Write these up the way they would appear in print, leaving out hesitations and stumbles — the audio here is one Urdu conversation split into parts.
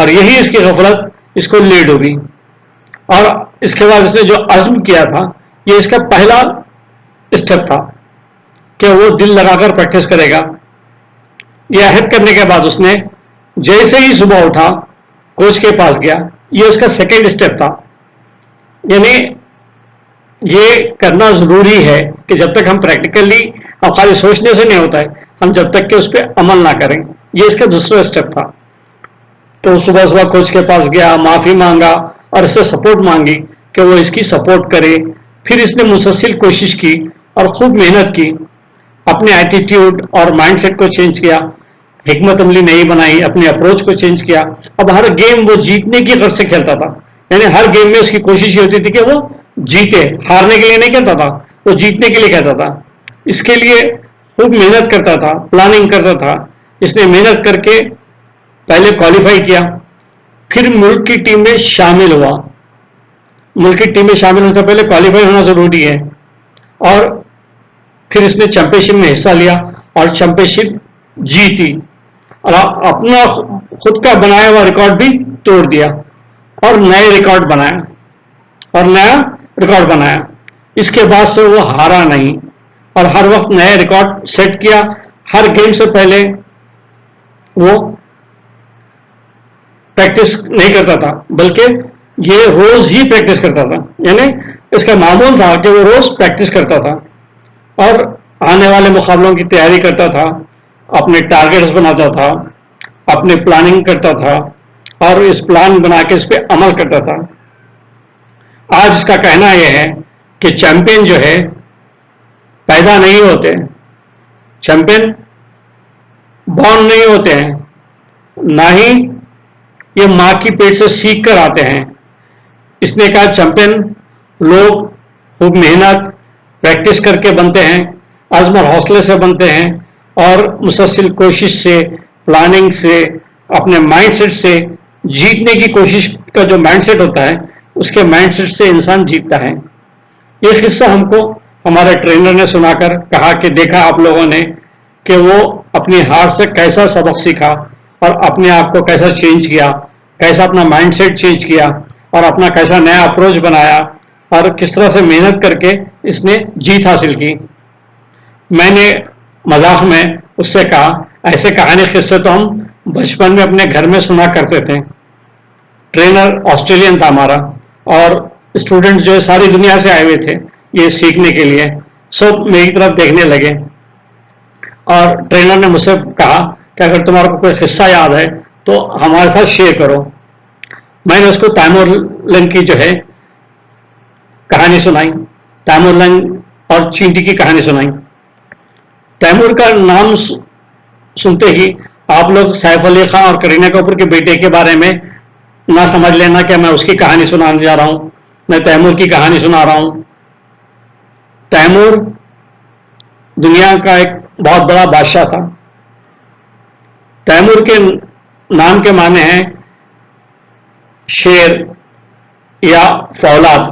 اور یہی اس کی غفلت اس کو لیڈ ہوگی. اور اس کے بعد اس نے جو عزم کیا تھا یہ اس کا پہلا اسٹیپ تھا کہ وہ دل لگا کر پریکٹس کرے گا. یہ عہد کرنے کے بعد اس نے جیسے ہی صبح اٹھا کوچ کے پاس گیا. یہ اس کا سیکنڈ اسٹیپ تھا. یعنی یہ کرنا ضروری ہے کہ جب تک ہم پریکٹیکلی اور خالی سوچنے سے نہیں ہوتا ہے, ہم جب تک کہ اس پہ عمل نہ کریں. یہ اس کا دوسرا اسٹیپ تھا. تو صبح صبح کوچ کے پاس گیا, معافی مانگا اور اس سے سپورٹ مانگی کہ وہ اس کی سپورٹ کرے. پھر اس نے مسلسل کوشش کی اور خوب محنت کی, اپنے ایٹیٹیوڈ اور مائنڈ سیٹ کو چینج کیا, حکمت عملی نہیں بنائی, اپنے اپروچ کو چینج کیا. اب ہر گیم وہ جیتنے کی غرض سے کھیلتا تھا. یعنی ہر گیم میں اس کی کوشش یہ ہوتی تھی کہ وہ جیتے, ہارنے کے لیے نہیں کہتا تھا, وہ جیتنے کے لیے کہتا تھا. اس کے لیے خوب محنت کرتا تھا, پلاننگ کرتا تھا. اس نے محنت کر کے پہلے کوالیفائی کیا, پھر ملک کی ٹیم میں شامل ہوا. ملک کی ٹیم میں شامل ہونے سے پہلے کوالیفائی ہونا ضروری ہے. اور پھر اس نے چیمپئن شپ میں حصہ لیا اور چیمپئن شپ جیتی اور اپنا خود کا بنایا ہوا ریکارڈ بھی توڑ دیا اور نئے ریکارڈ بنایا. اس کے بعد سے وہ ہارا نہیں اور ہر وقت نئے ریکارڈ سیٹ کیا. ہر گیم سے پہلے وہ پریکٹس نہیں کرتا تھا بلکہ یہ روز ہی پریکٹس کرتا تھا. یعنی اس کا معمول تھا کہ وہ روز پریکٹس کرتا تھا اور آنے والے مقابلوں کی تیاری کرتا تھا, اپنے ٹارگیٹس بناتا تھا, اپنے پلاننگ کرتا تھا اور اس پلان بنا کے اس پہ عمل کرتا تھا. آج اس کا کہنا یہ ہے کہ چیمپئن جو ہے پیدا نہیں ہوتے, چیمپئن بورن نہیں ہوتے ہیں, نہ ہی یہ ماں کی پیٹ سے سیکھ کر آتے ہیں. اس نے کہا چیمپئن لوگ خوب محنت پریکٹس کر کے بنتے ہیں, عزم اور حوصلے سے بنتے ہیں اور مسلسل کوشش سے, پلاننگ سے, اپنے مائنڈ سیٹ سے, جیتنے کی کوشش کا جو مائنڈ سیٹ ہوتا ہے اس کے مائنڈ سیٹ سے انسان جیتتا ہے. یہ قصہ ہم کو ہمارے ٹرینر نے سنا کر کہا کہ دیکھا آپ لوگوں نے کہ وہ اپنی ہار سے کیسا سبق سیکھا اور اپنے آپ کو کیسا چینج کیا, کیسا اپنا مائنڈ سیٹ چینج کیا اور اپنا کیسا نیا اپروچ بنایا اور کس طرح سے محنت کر کے اس نے جیت حاصل کی. میں نے مذاق میں اس سے کہا ایسے کہانی قصے تو ہم بچپن میں اپنے گھر میں سنا کرتے تھے. ٹرینر آسٹریلین تھا ہمارا اور اسٹوڈنٹ جو ہے ساری دنیا سے آئے ہوئے تھے یہ سیکھنے کے لیے. سب میری طرف دیکھنے لگے اور ٹرینر نے مجھ سے کہا کہ اگر تمہارے کو کوئی قصہ یاد ہے تو ہمارے ساتھ شیئر کرو. میں نے اس کو تیمور لنگ کی جو ہے کہانی سنائی, تیمور لنگ اور چینٹی کی کہانی سنائی. تیمور کا نام سنتے ہی آپ لوگ سیف علی خان اور کرینہ کپور کے بیٹے کے بارے میں نہ سمجھ لینا کہ میں اس کی کہانی سنانے جا رہا ہوں, میں تیمور کی کہانی سنا رہا ہوں. تیمور دنیا کا ایک بہت بڑا بادشاہ تھا. تیمور کے نام کے معنی ہیں شیر یا فولاد.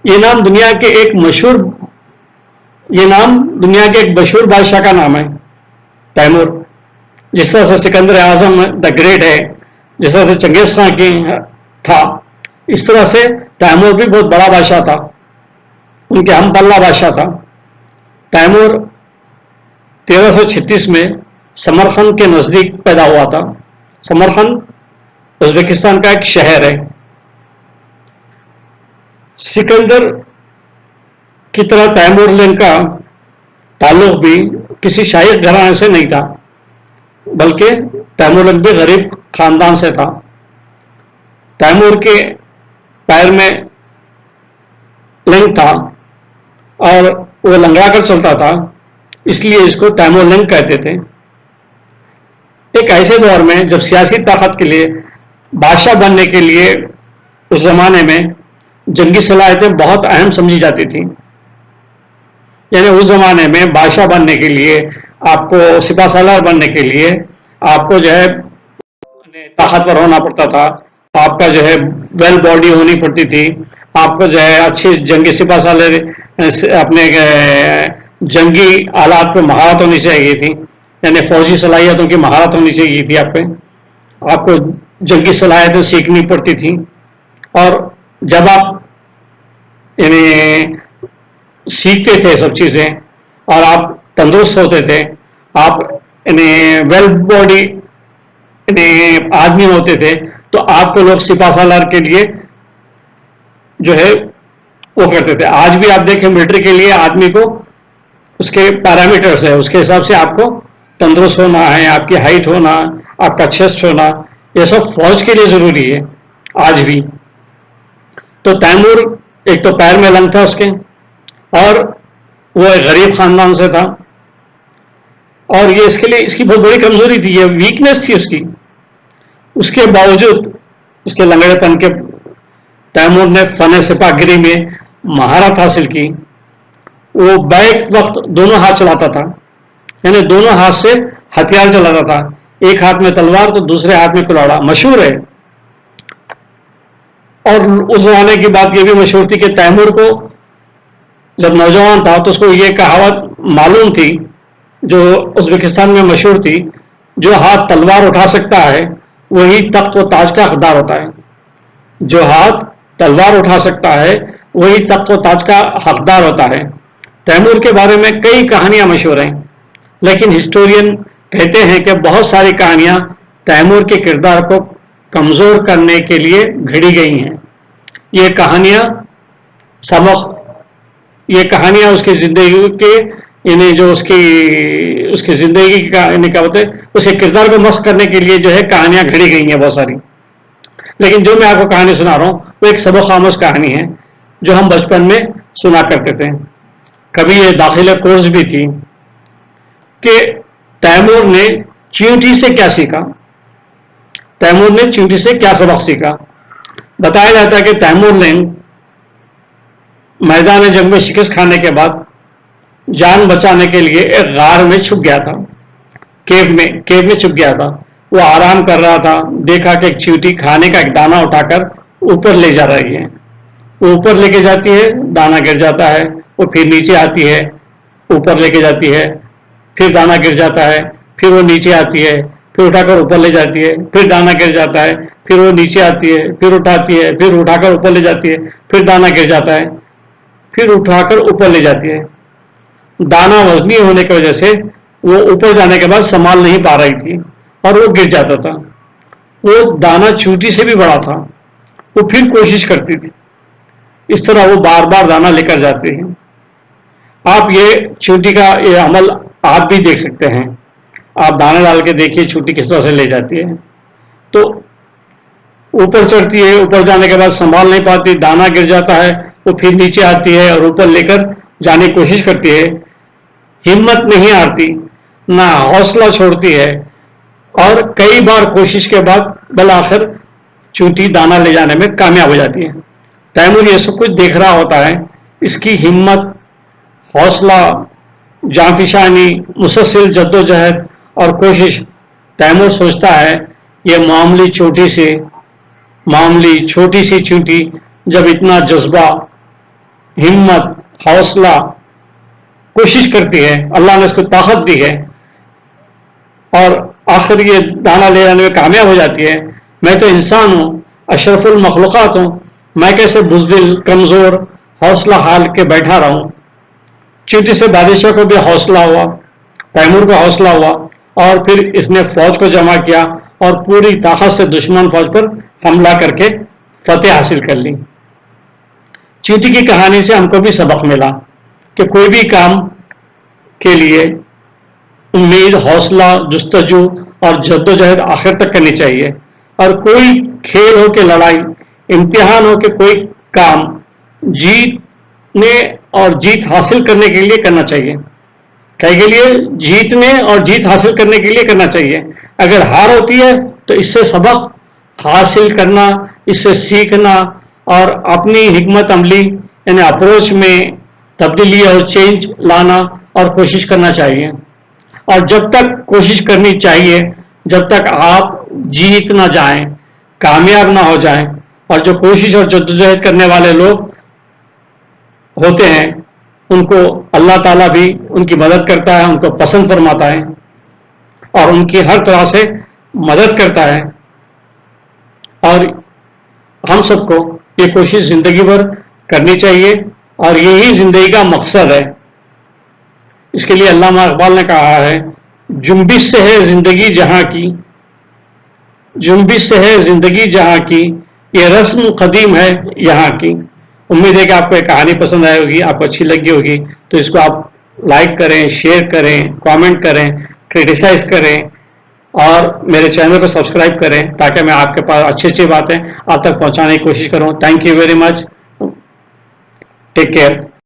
یہ نام دنیا کے ایک مشہور بادشاہ کا نام ہے تیمور. جس طرح سے سکندر اعظم دا گریٹ ہے, جس طرح سے چنگیز خان کی تھا, اس طرح سے تیمور بھی بہت بڑا بادشاہ تھا, ان کے ہم پلہ بادشاہ تھا. تیمور 1336 میں سمرقند کے نزدیک پیدا ہوا تھا. سمرقند ازبکستان کا ایک شہر ہے. سکندر کی طرح تیمور لنگ کا تعلق بھی کسی شاہی گھرانے سے نہیں تھا بلکہ تیمور لنگ بھی غریب خاندان سے تھا. تیمور کے پیر میں لنگ تھا اور وہ لنگڑا کر چلتا تھا, اس لیے اس کو تیمور لنگ کہتے تھے. ایک ایسے دور میں جب سیاسی طاقت کے لیے, بادشاہ بننے کے لیے اس زمانے میں جنگی صلاحیتیں بہت اہم سمجھی جاتی تھیں. یعنی اس زمانے میں بادشاہ بننے کے لیے, آپ کو سپہ سالار بننے کے لیے آپ کو جو ہے طاقتور ہونا پڑتا تھا, آپ کا جو ہے ویل باڈی ہونی پڑتی تھی, آپ کو جو ہے اچھی جنگی سپہ سالار اپنے جنگی آلات پہ مہارت ہونی چاہیے تھی, یعنی فوجی صلاحیتوں کی مہارت ہونی چاہیے تھی آپ پہ. آپ کو جنگی صلاحیتیں سیکھنی پڑتی تھیں، اور جب آپ یعنی سیکھتے تھے سب چیزیں اور آپ تندرست ہوتے تھے، آپ یعنی ویل باڈی آدمی ہوتے تھے، تو آپ کو لوگ سپاہ سالار کے لیے جو ہے وہ کرتے تھے. آج بھی آپ دیکھیں ملٹری کے لیے آدمی کو اس کے پیرامیٹرز ہے، اس کے حساب سے آپ کو تندرست ہونا ہے، آپ کی ہائٹ ہونا، آپ کا چیسٹ ہونا، یہ سب فوج کے لیے ضروری ہے آج بھی. تو تیمور ایک تو پیر میں لنگ تھا اس کے، اور وہ ایک غریب خاندان سے تھا، اور یہ اس کے لیے اس کی بہت بڑی کمزوری تھی، یہ ویکنیس تھی اس کی. اس کے باوجود اس کے لنگڑے پن کے تیمور نے فن سپاہ گیری میں مہارت حاصل کی. وہ بیک وقت دونوں ہاتھ چلاتا تھا، یعنی دونوں ہاتھ سے ہتھیار چلاتا تھا، ایک ہاتھ میں تلوار تو دوسرے ہاتھ میں کلاڑا. مشہور ہے. اور اس زمانے کی بات یہ بھی مشہور تھی کہ تیمور کو جب نوجوان تھا تو اس کو یہ کہاوت معلوم تھی جو ازبکستان میں مشہور تھی، جو ہاتھ تلوار اٹھا سکتا ہے وہی تخت و تاج کا حقدار ہوتا ہے. جو ہاتھ تلوار اٹھا سکتا ہے وہی تخت و تاج کا حقدار ہوتا ہے. تیمور کے بارے میں کئی کہانیاں مشہور ہیں، لیکن ہسٹورین کہتے ہیں کہ بہت ساری کہانیاں تیمور کے کردار کو کمزور کرنے کے لیے گھڑی گئی ہیں. یہ کہانیاں اس کی زندگی کے یعنی جو اس کی زندگی کا یعنی کیا ہوتے اس کے کردار کو مسخ کرنے کے لیے جو ہے کہانیاں گھڑی گئی ہیں بہت ساری. لیکن جو میں آپ کو کہانی سنا رہا ہوں وہ ایک سبق آموز کہانی ہے جو ہم بچپن میں سنا کرتے تھے. کبھی یہ داخلہ کورس بھی تھی کہ تیمور نے چیونٹی سے کیا سیکھا، تیمور نے چیونٹی سے کیا سبق سیکھا. بتایا جاتا ہے کہ تیمور نے میدان جنگ میں شکست کھانے کے بعد جان بچانے کے لیے ایک غار میں چھپ گیا تھا، کیو میں چھپ گیا تھا. وہ آرام کر رہا تھا، دیکھا کہ ایک چیونٹی کھانے کا ایک دانہ اٹھا کر اوپر لے جا رہی ہے. وہ اوپر لے کے جاتی ہے، دانہ گر جاتا ہے، وہ پھر نیچے آتی ہے، اوپر لے کے جاتی ہے، پھر دانہ گر جاتا ہے، پھر وہ نیچے آتی ہے، پھر اٹھا کر اوپر لے جاتی ہے، پھر دانہ گر جاتا ہے، پھر وہ نیچے آتی ہے، پھر اٹھاتی ہے، پھر اٹھا کر اوپر لے جاتی ہے، پھر دانہ گر جاتا ہے، پھر اٹھا کر اوپر لے جاتی ہے. دانہ وزنی ہونے کی وجہ سے وہ اوپر جانے کے بعد سنبھال نہیں پا رہی تھی اور وہ گر جاتا تھا. وہ دانہ چیونٹی سے بھی بڑا تھا. وہ پھر کوشش کرتی تھی. اس طرح وہ بار بار دانہ لے کر جاتے ہیں. آپ یہ چیونٹی کا یہ عمل آپ بھی دیکھ سکتے ہیں. آپ دانے ڈال کے دیکھیے چیونٹی کس طرح سے لے جاتی ہے. تو اوپر چڑھتی ہے، اوپر جانے کے بعد سنبھال نہیں پاتی، دانہ گر جاتا ہے، وہ پھر نیچے آتی ہے اور اوپر لے کر جانے کی کوشش کرتی ہے. ہمت نہیں ہارتی، نہ حوصلہ چھوڑتی ہے، اور کئی بار کوشش کے بعد بالآخر چیونٹی دانہ لے جانے میں کامیاب ہو جاتی ہے. تیمور یہ سب کچھ دیکھ رہا ہوتا ہے. اس کی ہمت، حوصلہ، جانفشانی، مسلسل جدوجہد اور کوشش. تیمور سوچتا ہے یہ معمولی چھوٹی سی چیونٹی جب اتنا جذبہ، ہمت، حوصلہ، کوشش کرتی ہے، اللہ نے اس کو طاقت دی ہے اور آخر یہ دانہ لے جانے میں کامیاب ہو جاتی ہے. میں تو انسان ہوں، اشرف المخلوقات ہوں، میں کیسے بزدل، کمزور، حوصلہ حال کے بیٹھا رہا ہوں. چیونٹی سے بادشاہ کو بھی حوصلہ ہوا، تیمور کو حوصلہ ہوا، اور پھر اس نے فوج کو جمع کیا اور پوری طاقت سے دشمن فوج پر حملہ کر کے فتح حاصل کر لی. چیونٹی کی کہانی سے ہم کو بھی سبق ملا کہ کوئی بھی کام کے لیے امید، حوصلہ، جستجو اور جدوجہد آخر تک کرنی چاہیے. اور کوئی کھیل ہو کہ لڑائی، امتحان ہو کہ کوئی کام، جیتنے اور جیت حاصل کرنے کے لیے کرنا چاہیے. کے لیے جیتنے اور جیت حاصل کرنے کے لیے کرنا چاہیے. اگر ہار ہوتی ہے تو اس سے سبق حاصل کرنا، اس سے سیکھنا اور اپنی حکمت عملی یعنی اپروچ میں تبدیلی اور چینج لانا اور کوشش کرنا چاہیے. اور جب تک کوشش کرنی چاہیے جب تک آپ جیت نہ جائیں، کامیاب نہ ہو جائیں. اور جو کوشش اور جدوجہد کرنے والے لوگ ہوتے ہیں ان کو اللہ تعالیٰ بھی ان کی مدد کرتا ہے، ان کو پسند فرماتا ہے اور ان کی ہر طرح سے مدد کرتا ہے. اور ہم سب کو یہ کوشش زندگی بھر کرنی چاہیے اور یہی زندگی کا مقصد ہے. اس کے لیے علامہ اقبال نے کہا ہے جنبش سے ہے زندگی جہاں کی، جنبش سے ہے زندگی جہاں کی، یہ رسم قدیم ہے یہاں کی. امید ہے کہ آپ کو یہ کہانی پسند آئی ہوگی، آپ کو اچھی لگی ہوگی. تو اس کو آپ لائک کریں، شیئر کریں، کامنٹ کریں، کرٹیسائز کریں اور میرے چینل کو سبسکرائب کریں تاکہ میں آپ کے پاس اچھی اچھی باتیں آپ تک پہنچانے کی کوشش کروں. Thank you very much. Take care.